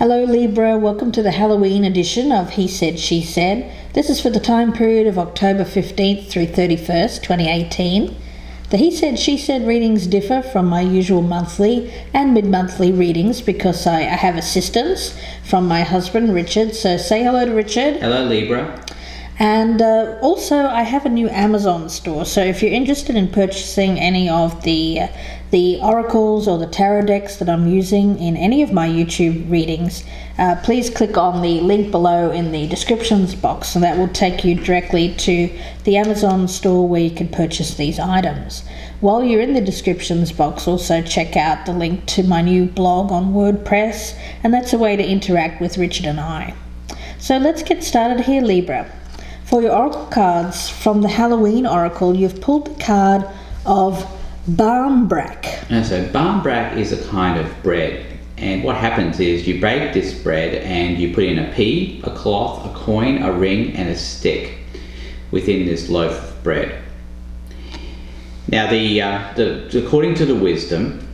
Hello Libra, welcome to the Halloween edition of He Said, She Said. This is for the time period of October 15th through 31st, 2018. The He Said, She Said readings differ from my usual monthly and mid-monthly readings because I have assistance from my husband Richard. So say hello to Richard. Hello Libra. And also I have a new Amazon store, so if you're interested in purchasing any of the oracles or the tarot decks that I'm using in any of my YouTube readings, please click on the link below in the descriptions box, and that will take you directly to the Amazon store where you can purchase these items. While you're in the descriptions box, also check out the link to my new blog on WordPress, and that's a way to interact with Richard and I. So let's get started here, Libra. For your oracle cards from the Halloween oracle, you've pulled the card of Barmbrack. And so Barmbrack is a kind of bread, and what happens is you bake this bread and you put in a pea, a cloth, a coin, a ring and a stick within this loaf of bread. Now according to the wisdom,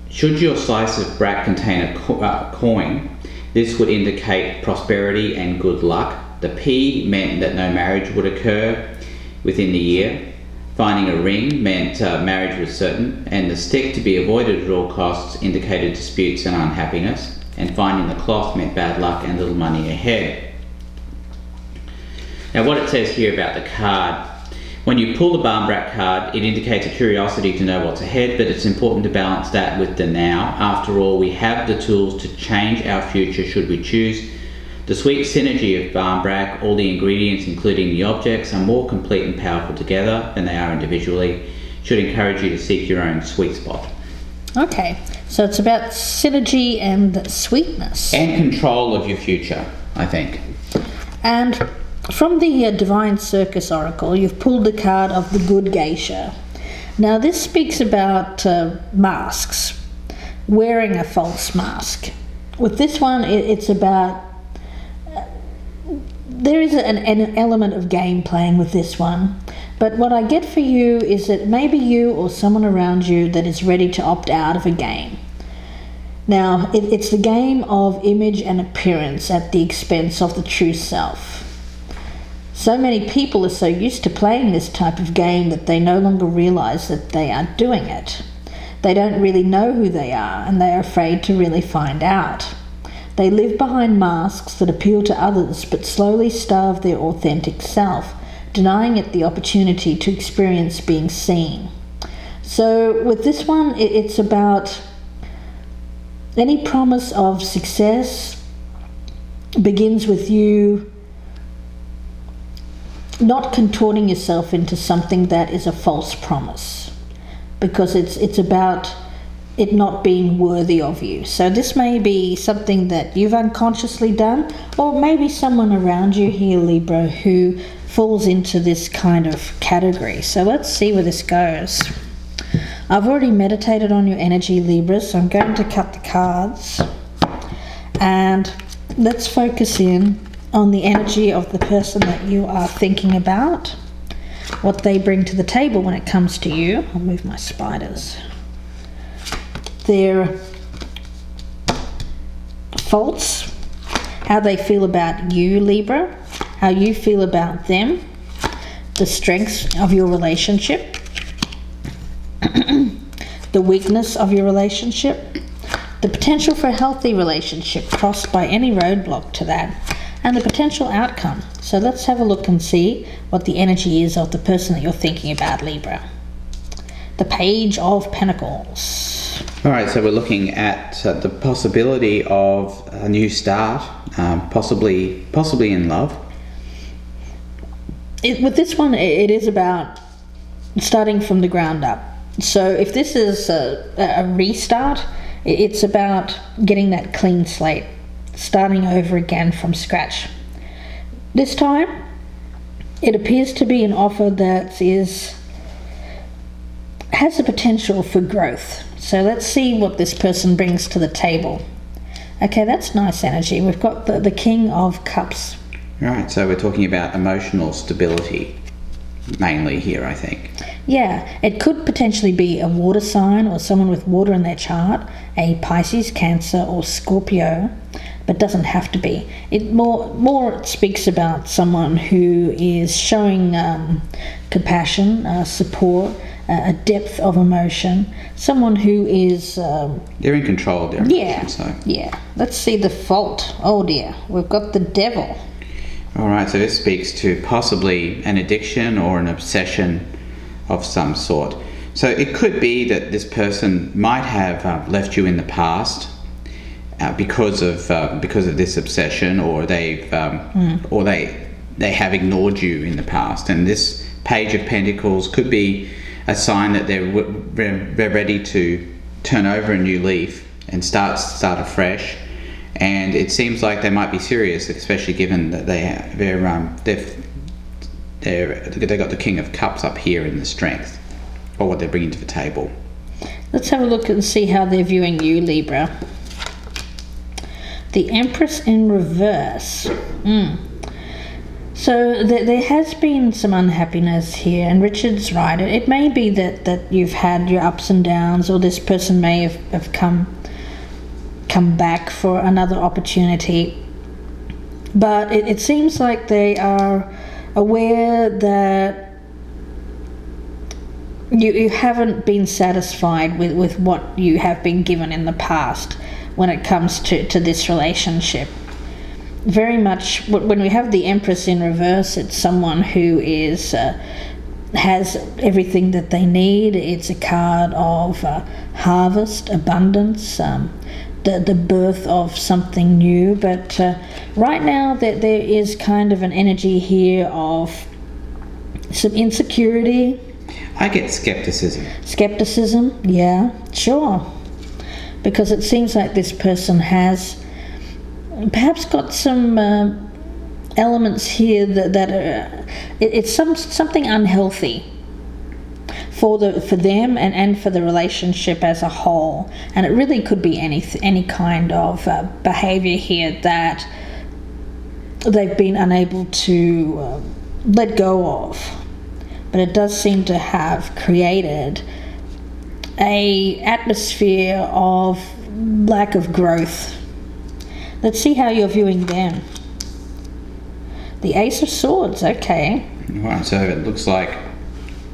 should your slice of brack contain a coin, this would indicate prosperity and good luck. The P meant that no marriage would occur within the year. Finding a ring meant marriage was certain, and the stick, to be avoided at all costs, indicated disputes and unhappiness, and finding the cloth meant bad luck and little money ahead. Now what it says here about the card, when you pull the Barmbrack card, it indicates a curiosity to know what's ahead, but it's important to balance that with the now. After all, we have the tools to change our future should we choose. The sweet synergy of Barmbrack, all the ingredients including the objects, are more complete and powerful together than they are individually. Should encourage you to seek your own sweet spot. Okay, so it's about synergy and sweetness. And control of your future, I think. And from the Divine Circus Oracle, you've pulled the card of the Good Geisha. Now this speaks about masks, wearing a false mask. With this one, it's about there is an element of game playing with this one, but what I get for you is that maybe you or someone around you that is ready to opt out of a game. Now, it's the game of image and appearance at the expense of the true self. So many people are so used to playing this type of game that they no longer realize that they are doing it. They don't really know who they are, and they are afraid to really find out. They live behind masks that appeal to others but slowly starve their authentic self, denying it the opportunity to experience being seen. So with this one, it's about any promise of success begins with you not contorting yourself into something that is a false promise, because it's about it not being worthy of you. So this may be something that you've unconsciously done, or maybe someone around you here, Libra, who falls into this kind of category. So let's see where this goes. I've already meditated on your energy, Libra, so I'm going to cut the cards and let's focus in on the energy of the person that you are thinking about, what they bring to the table when it comes to you. I'll move my spiders. Their faults, how they feel about you, Libra, how you feel about them, the strengths of your relationship, the weakness of your relationship, the potential for a healthy relationship crossed by any roadblock to that, and the potential outcome. So let's have a look and see what the energy is of the person that you're thinking about, Libra. The Page of Pentacles. All right, so we're looking at the possibility of a new start, possibly in love. With this one, it is about starting from the ground up. So if this is a restart, it's about getting that clean slate, starting over again from scratch. This time, it appears to be an offer that has the potential for growth. So let's see what this person brings to the table. Okay, that's nice energy. We've got the King of Cups. Right, so we're talking about emotional stability mainly here, I think. Yeah, it could potentially be a water sign or someone with water in their chart, a Pisces, Cancer, or Scorpio, but doesn't have to be. It more speaks about someone who is showing compassion, support, a depth of emotion, someone who is... they're in control of their emotions. Yeah. Let's see the fault. Oh dear, we've got the devil. All right, so this speaks to possibly an addiction or an obsession of some sort. So it could be that this person might have left you in the past because of this obsession, or they have ignored you in the past. And this Page of Pentacles could be a sign that they're ready to turn over a new leaf and start afresh. And it seems like they might be serious, especially given that they've got the King of Cups up here in the Strength, or what they're bringing to the table. Let's have a look and see how they're viewing you, Libra. The Empress in reverse. So there has been some unhappiness here, and Richard's right. It may be that you've had your ups and downs, or this person may have come back for another opportunity. But it seems like they are aware that you haven't been satisfied with what you have been given in the past when it comes to this relationship. Very much when we have the Empress in reverse, it's someone who is has everything that they need. It's a card of harvest, abundance, the birth of something new. But right now there is kind of an energy here of some insecurity. I get skepticism. Skepticism, yeah, sure. Because it seems like this person has perhaps got some elements here that are, it's something unhealthy for them and for the relationship as a whole. And it really could be any kind of behavior here that they've been unable to let go of. But it does seem to have created a atmosphere of lack of growth. Let's see how you're viewing them. The Ace of Swords, okay. Right, so it looks like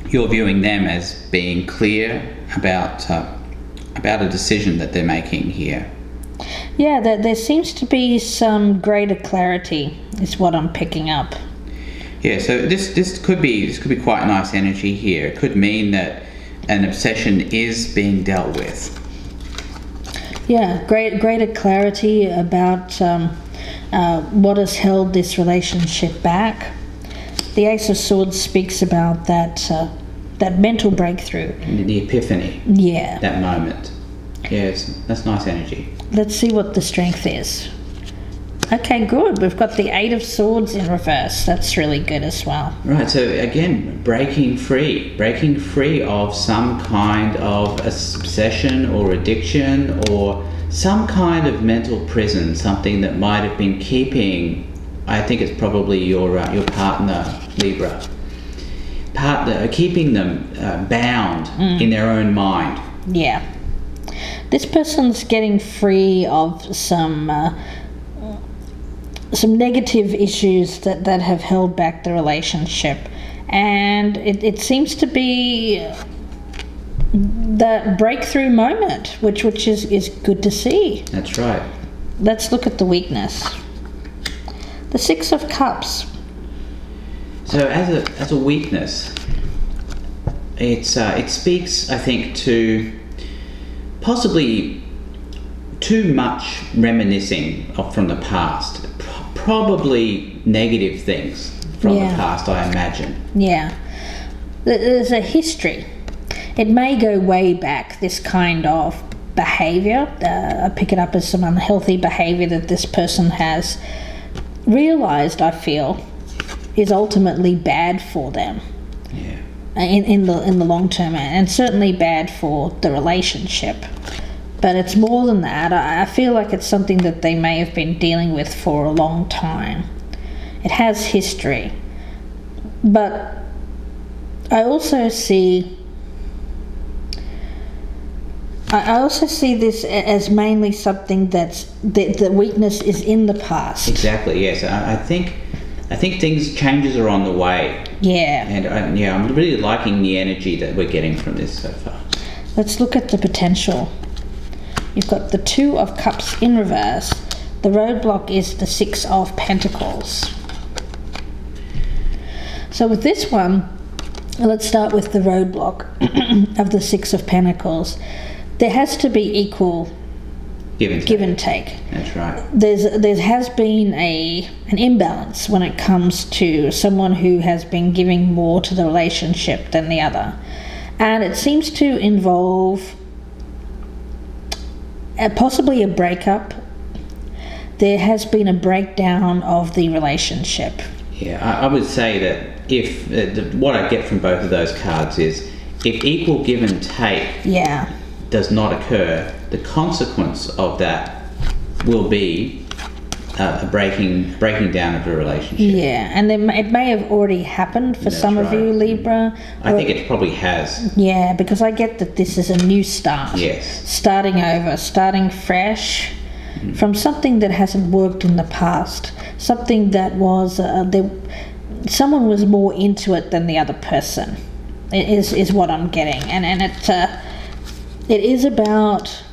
you're viewing them as being clear about a decision that they're making here. Yeah, there seems to be some greater clarity, is what I'm picking up. Yeah, so this could be quite nice energy here. It could mean that an obsession is being dealt with. Yeah, greater clarity about what has held this relationship back. The Ace of Swords speaks about that mental breakthrough. The epiphany. Yeah. That moment. Yes, that's nice energy. Let's see what the Strength is. Okay, good. We've got the Eight of Swords in reverse. That's really good as well. Right, so again, breaking free of some kind of obsession or addiction or some kind of mental prison, something that might have been keeping, I think it's probably your partner, Libra, keeping them bound in their own mind. Yeah. This person's getting free of some negative issues that have held back the relationship, and it seems to be that breakthrough moment, which is good to see. That's right. Let's look at the weakness. The Six of Cups. So as a weakness, it speaks, I think, to possibly too much reminiscing from the past. Probably negative things from the past, I imagine. Yeah. There's a history. It may go way back, this kind of behaviour. I pick it up as some unhealthy behaviour that this person has realised, I feel, is ultimately bad for them. Yeah. In the long term, and certainly bad for the relationship. But it's more than that. I feel like it's something that they may have been dealing with for a long time. It has history. But I also see this as mainly something that's the weakness is in the past. Exactly. Yes. I think changes are on the way. Yeah. And I'm really liking the energy that we're getting from this so far. Let's look at the potential. You've got the 2 of Cups in reverse. The roadblock is the 6 of Pentacles. So with this one, let's start with the roadblock of the 6 of Pentacles. There has to be equal give and take. That's right. There has been an imbalance when it comes to someone who has been giving more to the relationship than the other. And it seems to involve possibly a breakup. There has been a breakdown of the relationship. Yeah, I would say that if what I get from both of those cards is if equal give and take does not occur, the consequence of that will be a breaking down of the relationship. Yeah, and it may have already happened for some of you, Libra. I think it probably has. Yeah, because I get that this is a new start. Yes. Starting over, starting fresh from something that hasn't worked in the past. Something that was, someone was more into it than the other person, is what I'm getting. And it is about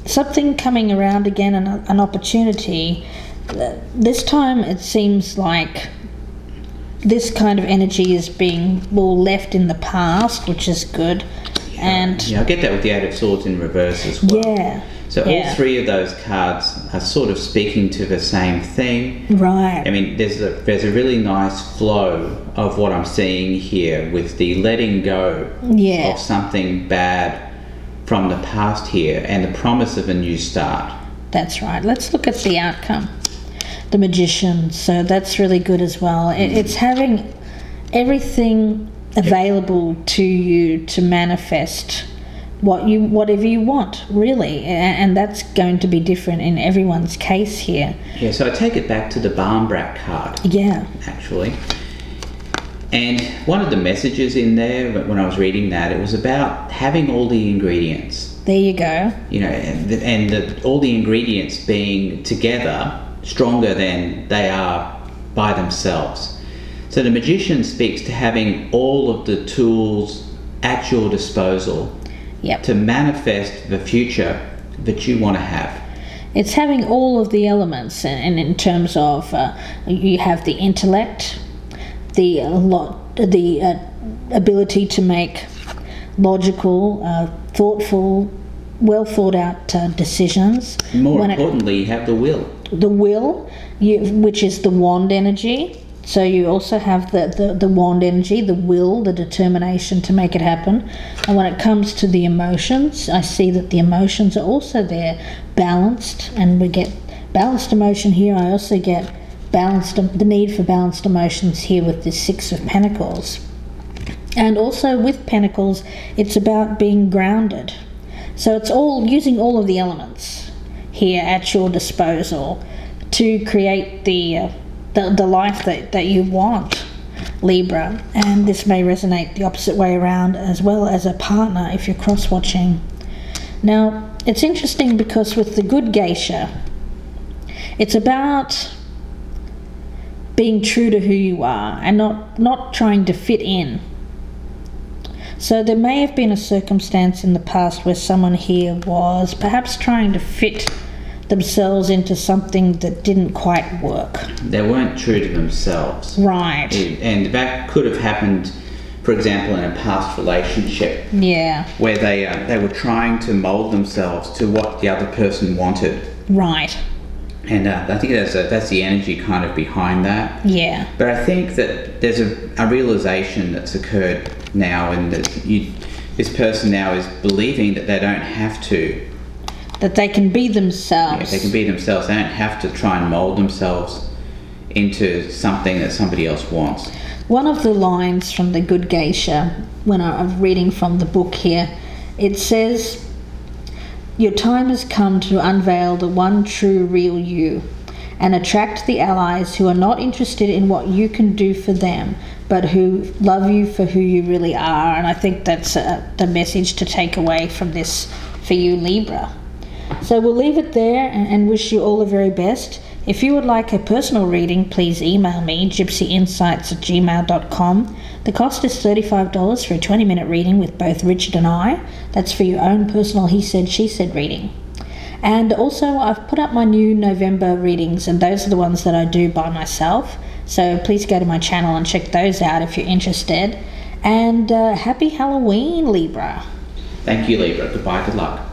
something coming around again, an opportunity. This time it seems like this kind of energy is being more left in the past, which is good. And I get that with the 8 of Swords in reverse as well. Yeah. So all 3 of those cards are sort of speaking to the same thing. Right. I mean, there's a really nice flow of what I'm seeing here with the letting go of something bad from the past here and the promise of a new start. That's right. Let's look at the outcome. The Magician. So that's really good as well. It's having everything available to you to manifest whatever you want, really, and that's going to be different in everyone's case here. Yeah, so I take it back to the Barnbrack card. Yeah. Actually. And one of the messages in there, when I was reading that, it was about having all the ingredients. There you go. You know, and all the ingredients being together stronger than they are by themselves. So the Magician speaks to having all of the tools at your disposal to manifest the future that you want to have. It's having all of the elements, and in terms of you have the intellect, the ability to make logical, thoughtful, well thought out decisions. More importantly, you have the will. The will, which is the wand energy. So you also have the wand energy, the will, the determination to make it happen. And when it comes to the emotions, I see that the emotions are also there, balanced, and we get balanced emotion here. I also get the need for balanced emotions here with this 6 of Pentacles. And also with Pentacles, it's about being grounded. So it's all using all of the elements here at your disposal to create the life that you want, Libra. And this may resonate the opposite way around as well as a partner if you're cross-watching. Now, it's interesting because with the good geisha, it's about being true to who you are and not trying to fit in. So there may have been a circumstance in the past where someone here was perhaps trying to fit themselves into something that didn't quite work. They weren't true to themselves. Right. And that could have happened, for example, in a past relationship. Yeah. Where they were trying to mold themselves to what the other person wanted. Right. And I think that's the energy kind of behind that. Yeah. But I think that there's a realization that's occurred now, and that this person now is believing that they don't have to. That they can be themselves. Yeah, they can be themselves. They don't have to try and mold themselves into something that somebody else wants. One of the lines from the Good Geisha, when I'm reading from the book here, it says, "Your time has come to unveil the one true real you and attract the allies who are not interested in what you can do for them, but who love you for who you really are. And I think that's the message to take away from this for you, Libra. So we'll leave it there and wish you all the very best. If you would like a personal reading, please email me, gypsyinsights@gmail.com. The cost is $35 for a 20-minute reading with both Richard and I. That's for your own personal he said, she said reading. And also I've put up my new November readings, and those are the ones that I do by myself. So please go to my channel and check those out if you're interested. And happy Halloween, Libra. Thank you, Libra. Goodbye, good luck.